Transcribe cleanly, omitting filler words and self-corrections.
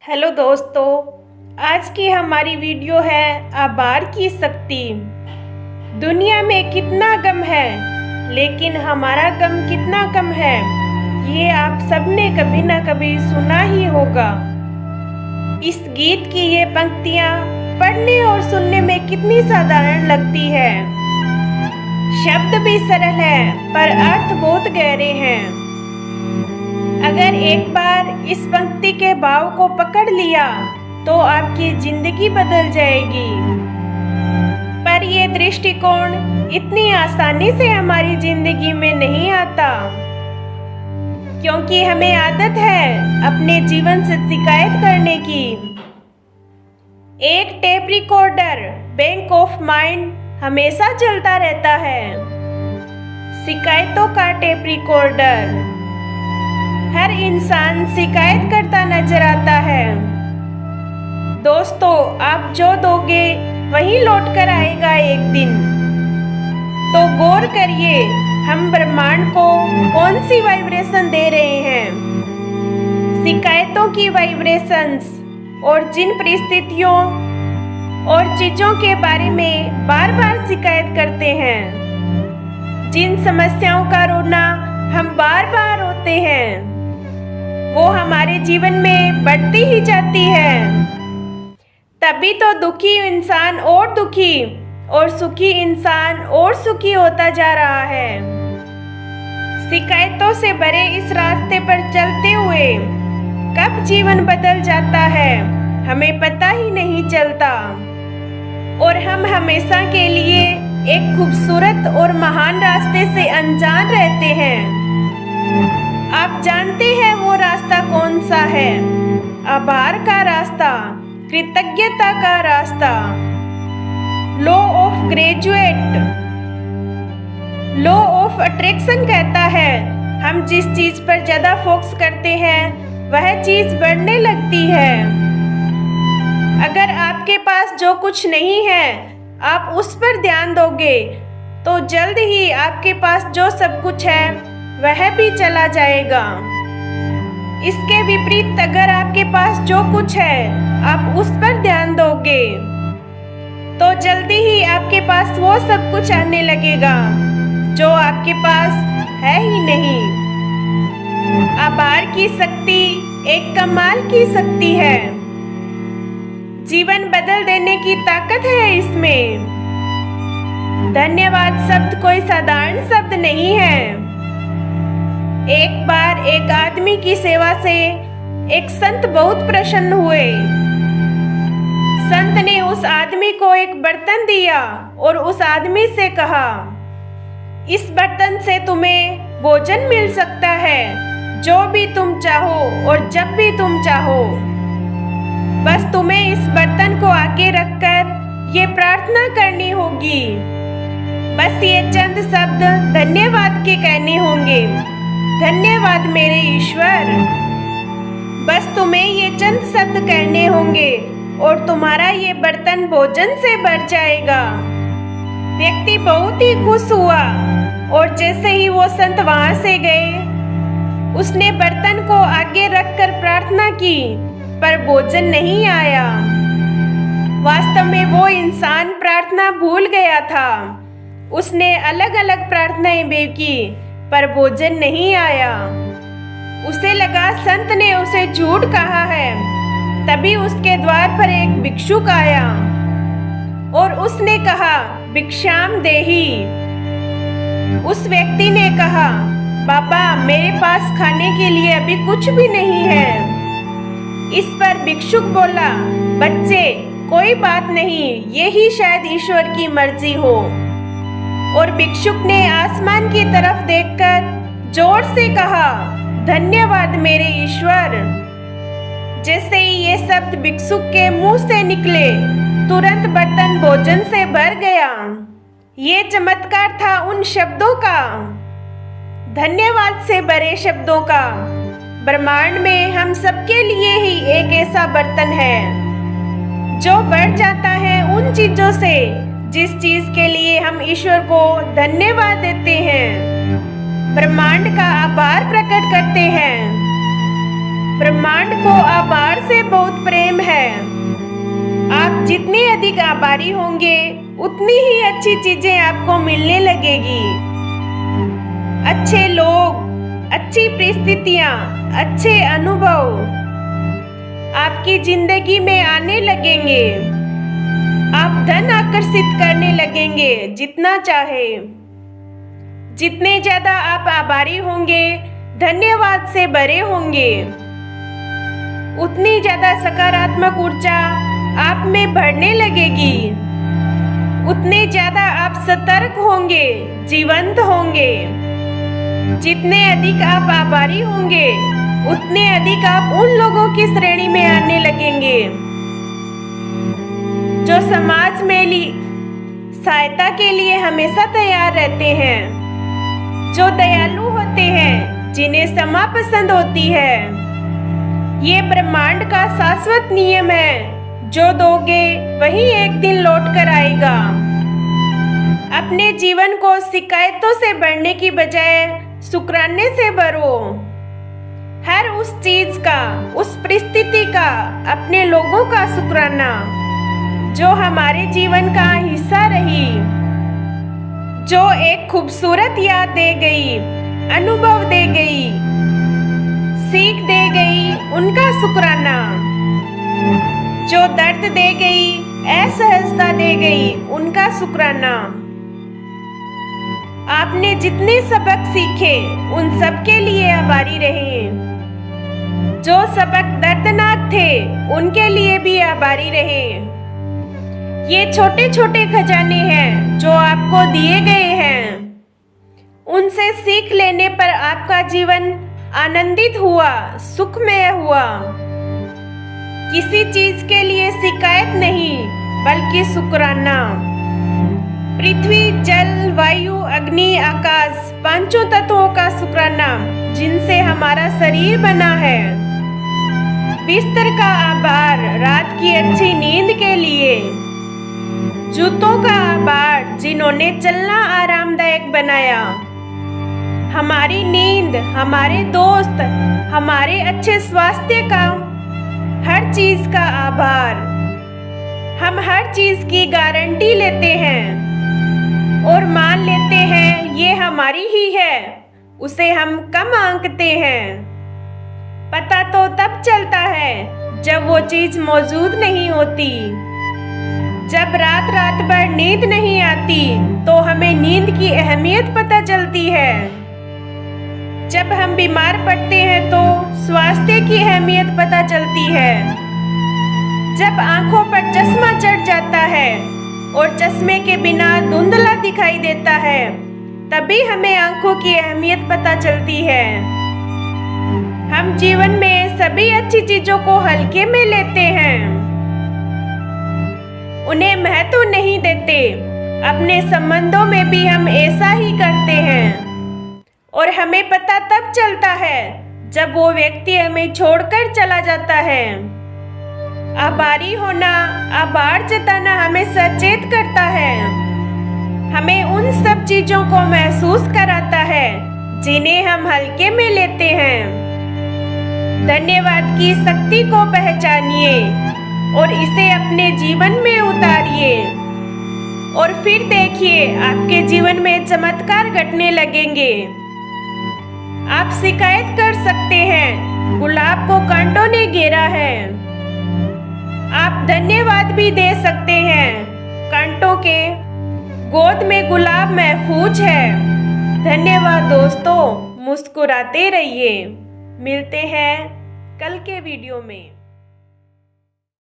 Hello दोस्तों, आज की हमारी वीडियो है आभार की शक्ति। दुनिया में कितना गम है, लेकिन हमारा गम कितना कम है, ये आप सबने कभी ना कभी सुना ही होगा। इस गीत की ये पंक्तियाँ पढ़ने और सुनने में कितनी साधारण लगती है। शब्द भी सरल है पर अर्थ बहुत गहरे हैं। अगर एक बार इस पंक्ति के भाव को पकड़ लिया तो आपकी जिंदगी बदल जाएगी। पर ये दृष्टिकोण इतनी आसानी से हमारी जिंदगी में नहीं आता, क्योंकि हमें आदत है अपने जीवन से शिकायत करने की। एक tape recorder bank of mind हमेशा चलता रहता है, शिकायतों का टेप रिकॉर्डर। हर इंसान शिकायत करता नजर आता है। दोस्तों, आप जो दोगे वही लौट कर आएगा एक दिन। तो गौर करिए, हम ब्रह्मांड को कौन सी वाइब्रेशन दे रहे हैं। शिकायतों की वाइब्रेशंस, और जिन परिस्थितियों और चीजों के बारे में बार बार शिकायत करते हैं, जिन समस्याओं का रोना हम बार बार रोते हैं, वो हमारे जीवन में बढ़ती ही जाती है। तभी तो दुखी इंसान और दुखी और सुखी इंसान और सुखी होता जा रहा है। शिकायतों से भरे इस रास्ते पर चलते हुए कब जीवन बदल जाता है हमें पता ही नहीं चलता, और हम हमेशा के लिए एक खूबसूरत और महान रास्ते से अनजान रहते हैं। आप जानते हैं वो रास्ता कौन सा है? आभार का रास्ता, कृतज्ञता का रास्ता। Law of graduate, law of attraction कहता है, हम जिस चीज पर ज्यादा फोकस करते हैं वह चीज बढ़ने लगती है। अगर आपके पास जो कुछ नहीं है आप उस पर ध्यान दोगे तो जल्द ही आपके पास जो सब कुछ है वह भी चला जाएगा। इसके विपरीत, अगर आपके पास जो कुछ है आप उस पर ध्यान दोगे तो जल्दी ही आपके पास वो सब कुछ आने लगेगा जो आपके पास है ही नहीं। आभार की शक्ति एक कमाल की शक्ति है। जीवन बदल देने की ताकत है इसमें। धन्यवाद शब्द कोई साधारण शब्द नहीं है। एक बार एक आदमी की सेवा से एक संत बहुत प्रसन्न हुए। संत ने उस आदमी को एक बर्तन दिया और उस आदमी से कहा, इस बर्तन से तुम्हें भोजन मिल सकता है, जो भी तुम चाहो और जब भी तुम चाहो। बस तुम्हें इस बर्तन को आगे रखकर ये प्रार्थना करनी होगी। बस ये चंद शब्द धन्यवाद के कहने होंगे। धन्यवाद मेरे ईश्वर। बस तुम्हें ये चंद शब्द कहने होंगे और तुम्हारा ये बर्तन भोजन से भर जाएगा। व्यक्ति बहुत ही खुश हुआ और जैसे ही वो संत वहां से गए, उसने बर्तन को आगे रखकर प्रार्थना की, पर भोजन नहीं आया। वास्तव में वो इंसान प्रार्थना भूल गया था। उसने अलग अलग प्रार्थनाएं भी की, पर भोजन नहीं आया। उसे लगा संत ने उसे झूठ कहा है। तभी उसके द्वार पर एक भिक्षुक आया और उसने कहा, भिक्षाम देहि। उस व्यक्ति ने कहा, बाबा मेरे पास खाने के लिए अभी कुछ भी नहीं है। इस पर भिक्षुक बोला, बच्चे कोई बात नहीं, यही शायद ईश्वर की मर्जी हो। और भिक्षुक ने आसमान की तरफ देखकर जोर से कहा, धन्यवाद मेरे ईश्वर। जैसे ही ये शब्द भिक्षुक के मुंह से निकले, तुरंत बर्तन भोजन से भर गया। ये चमत्कार था उन शब्दों का, धन्यवाद से भरे शब्दों का। ब्रह्मांड में हम सबके लिए ही एक ऐसा बर्तन है जो बढ़ जाता है उन चीजों से जिस चीज के लिए हम ईश्वर को धन्यवाद देते हैं, ब्रह्मांड का आभार प्रकट करते हैं। ब्रह्मांड को आभार से बहुत प्रेम है। आप जितने अधिक आभारी होंगे उतनी ही अच्छी चीजें आपको मिलने लगेगी। अच्छे लोग, अच्छी परिस्थितियां, अच्छे अनुभव आपकी जिंदगी में आने लगेंगे। आप धन आकर्षित करने लगेंगे जितना चाहे। जितने ज्यादा आप आभारी होंगे, धन्यवाद से भरे होंगे, उतनी ज्यादा सकारात्मक ऊर्जा आप में बढ़ने लगेगी। उतने ज्यादा आप सतर्क होंगे, जीवंत होंगे। जितने अधिक आप आभारी होंगे उतने अधिक आप उन लोगों की श्रेणी में आने लगेंगे जो समाज में सहायता के लिए हमेशा तैयार रहते हैं, जो दयालु होते हैं, जिन्हें क्षमा पसंद होती है। ये ब्रह्मांड का शाश्वत नियम है, जो दोगे वही एक दिन लौट कर आएगा। अपने जीवन को शिकायतों से भरने की बजाय शुक्राने से भरो। हर उस चीज का, उस परिस्थिति का, अपने लोगों का शुक्राना जो हमारे जीवन का हिस्सा रही, जो एक खूबसूरत याद दे गई, अनुभव दे गई, सीख दे गई, उनका शुक्राना। जो दर्द दे गई, असहजता दे गई, उनका शुक्राना। आपने जितने सबक सीखे उन सब के लिए आभारी रहें। जो सबक दर्दनाक थे उनके लिए भी आभारी रहें। ये छोटे छोटे खजाने हैं जो आपको दिए गए हैं। उनसे सीख लेने पर आपका जीवन आनंदित हुआ, सुखमय हुआ। किसी चीज के लिए शिकायत नहीं, बल्कि शुक्राना। पृथ्वी, जल, वायु, अग्नि, आकाश, पांचों तत्वों का शुक्राना जिनसे हमारा शरीर बना है। बिस्तर का आभार रात की अच्छी नींद के लिए। जूतों का आभार जिन्होंने चलना आरामदायक बनाया। हमारी नींद, हमारे दोस्त, हमारे अच्छे स्वास्थ्य का, हर चीज का आभार। हम हर चीज की गारंटी लेते हैं और मान लेते हैं ये हमारी ही है, उसे हम कम आंकते हैं। पता तो तब चलता है जब वो चीज मौजूद नहीं होती। जब रात रात भर नींद नहीं आती तो हमें नींद की अहमियत पता चलती है। जब हम बीमार पड़ते हैं तो स्वास्थ्य की अहमियत पता चलती है। जब आंखों पर चश्मा चढ़ जाता है और चश्मे के बिना धुंधला दिखाई देता है, तभी हमें आंखों की अहमियत पता चलती है। हम जीवन में सभी अच्छी चीजों को हल्के में लेते हैं, उन्हें महत्व नहीं देते। अपने संबंधों में भी हम ऐसा ही करते हैं और हमें पता तब चलता है जब वो व्यक्ति हमें छोड़कर चला जाता है। आभारी होना, आभार जताना हमें सचेत करता है, हमें उन सब चीजों को महसूस कराता है जिन्हें हम हल्के में लेते हैं। धन्यवाद की शक्ति को पहचानिए और इसे अपने जीवन में उतारिए और फिर देखिए आपके जीवन में चमत्कार घटने लगेंगे। आप शिकायत कर सकते हैं, गुलाब को कांटों ने घेरा है। आप धन्यवाद भी दे सकते हैं, कांटों के गोद में गुलाब महफूज है। धन्यवाद दोस्तों, मुस्कुराते रहिए। मिलते हैं कल के वीडियो में।